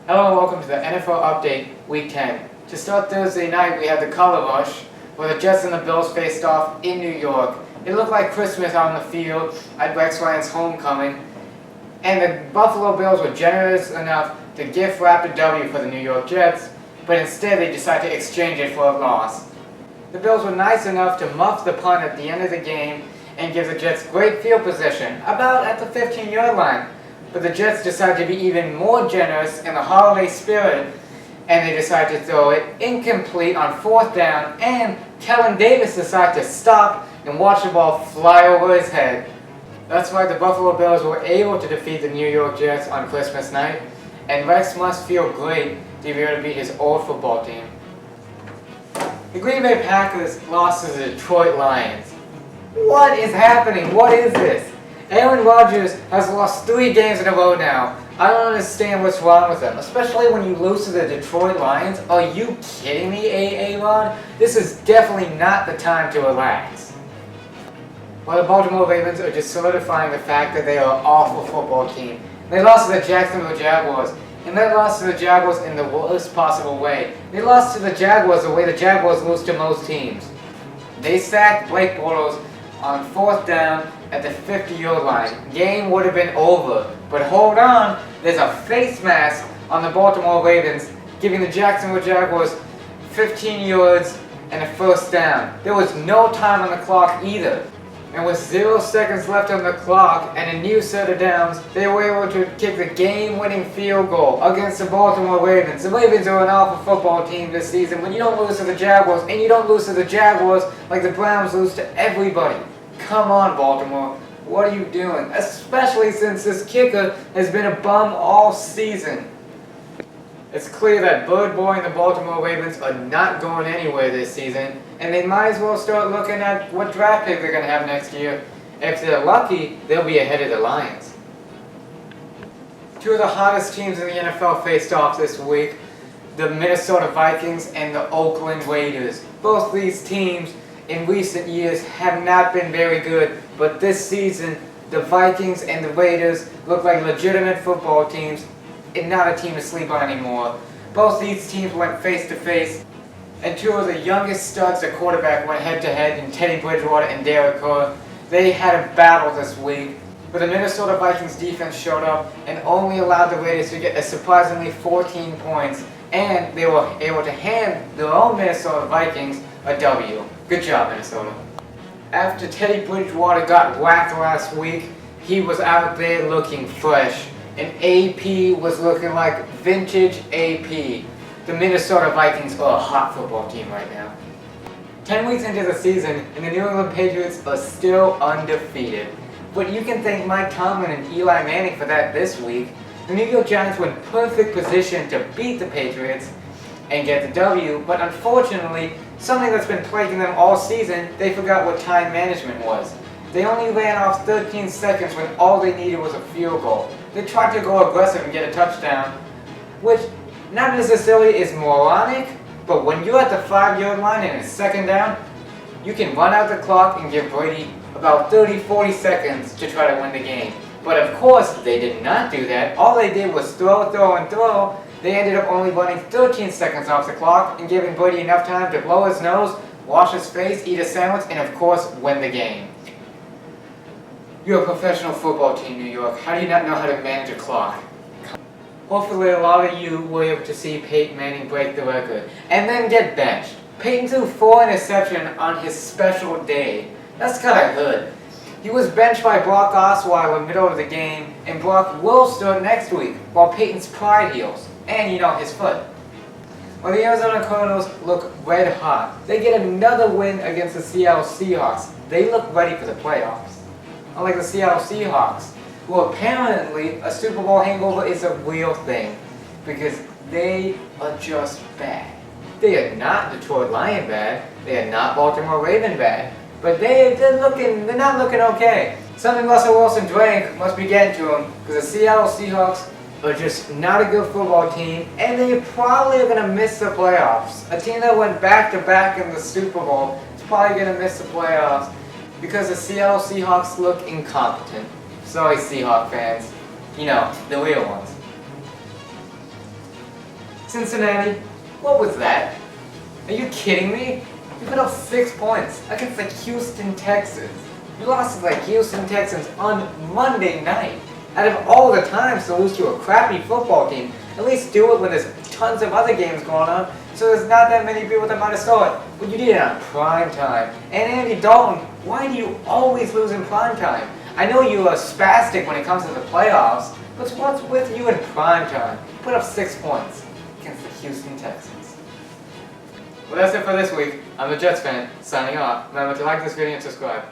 Hello and welcome to the NFL Update Week 10. To start Thursday night, we had the color rush, where the Jets and the Bills faced off in New York. It looked like Christmas out on the field at Rex Ryan's homecoming, and the Buffalo Bills were generous enough to gift wrap a W for the New York Jets, but instead they decided to exchange it for a loss. The Bills were nice enough to muff the punt at the end of the game and give the Jets great field position, about at the 15-yard line. But the Jets decided to be even more generous in the holiday spirit, and they decided to throw it incomplete on fourth down, and Kellen Davis decided to stop and watch the ball fly over his head. That's why the Buffalo Bills were able to defeat the New York Jets on Christmas night, and Rex must feel great to be able to beat his old football team. The Green Bay Packers lost to the Detroit Lions. What is happening? What is this? Aaron Rodgers has lost 3 games in a row now. I don't understand what's wrong with him, especially when you lose to the Detroit Lions. Are you kidding me, A-Rod? This is definitely not the time to relax. Well, the Baltimore Ravens are just solidifying the fact that they are an awful football team. They lost to the Jacksonville Jaguars, and they lost to the Jaguars in the worst possible way. They lost to the Jaguars the way the Jaguars lose to most teams. They sacked Blake Bortles on fourth down at the 50-yard line. Game would have been over. But hold on, there's a face mask on the Baltimore Ravens giving the Jacksonville Jaguars 15 yards and a first down. There was no time on the clock either. And with 0 seconds left on the clock and a new set of downs, they were able to kick the game-winning field goal against the Baltimore Ravens. The Ravens are an awful football team this season, but you don't lose to the Jaguars, and you don't lose to the Jaguars like the Browns lose to everybody. Come on, Baltimore. What are you doing? Especially since this kicker has been a bum all season. It's clear that Bird Boy and the Baltimore Ravens are not going anywhere this season, and they might as well start looking at what draft pick they're going to have next year. If they're lucky, they'll be ahead of the Lions. 2 of the hottest teams in the NFL faced off this week, the Minnesota Vikings and the Oakland Raiders. Both these teams in recent years have not been very good, but this season the Vikings and the Raiders look like legitimate football teams and not a team to sleep on anymore. Both these teams went face to face, and 2 of the youngest studs at quarterback went head to head in Teddy Bridgewater and Derek Carr. They had a battle this week, but the Minnesota Vikings defense showed up and only allowed the Raiders to get a surprisingly 14 points, and they were able to hand their own Minnesota Vikings a W. Good job, Minnesota. After Teddy Bridgewater got whacked last week, he was out there looking fresh, and AP was looking like vintage AP. The Minnesota Vikings are a hot football team right now. 10 weeks into the season, and the New England Patriots are still undefeated. But you can thank Mike Tomlin and Eli Manning for that this week. The New York Giants were in perfect position to beat the Patriots and get the W, but unfortunately, something that's been plaguing them all season, they forgot what time management was. They only ran off 13 seconds when all they needed was a field goal. They tried to go aggressive and get a touchdown, which not necessarily is moronic, but when you're at the 5-yard line and it's second down, you can run out the clock and give Brady about 30-40 seconds to try to win the game. But of course, they did not do that. All they did was throw, throw, and throw. They ended up only running 13 seconds off the clock and giving Brady enough time to blow his nose, wash his face, eat a sandwich, and of course, win the game. You're a professional football team, New York. How do you not know how to manage a clock? Hopefully a lot of you were able to see Peyton Manning break the record and then get benched. Peyton threw 4 interceptions on his special day. That's gotta hurt. He was benched by Brock Osweiler in the middle of the game, and Brock will start next week while Peyton's pride heals. And, his foot. Well, the Arizona Cardinals look red hot. They get another win against the Seattle Seahawks. They look ready for the playoffs. Unlike the Seattle Seahawks, who apparently a Super Bowl hangover is a real thing, because they are just bad. They are not Detroit Lion bad. They are not Baltimore Raven bad. But they're not looking okay. Something Russell Wilson drank must be getting to him, because the Seattle Seahawks are just not a good football team, and they probably are going to miss the playoffs. A team that went back-to-back in the Super Bowl is probably going to miss the playoffs because the Seattle Seahawks look incompetent. Sorry, Seahawks fans. The real ones. Cincinnati, what was that? Are you kidding me? You put up 6 points against the Houston Texans. You lost to the Houston Texans on Monday night. Out of all the times to lose to a crappy football team, at least do it when there's tons of other games going on, so there's not that many people that might have saw it. But you did it on prime time. And Andy Dalton, why do you always lose in prime time? I know you are spastic when it comes to the playoffs, but what's with you in prime time? Put up 6 points against the Houston Texans. Well, that's it for this week. I'm the Jets fan, signing off. Remember to like this video and subscribe.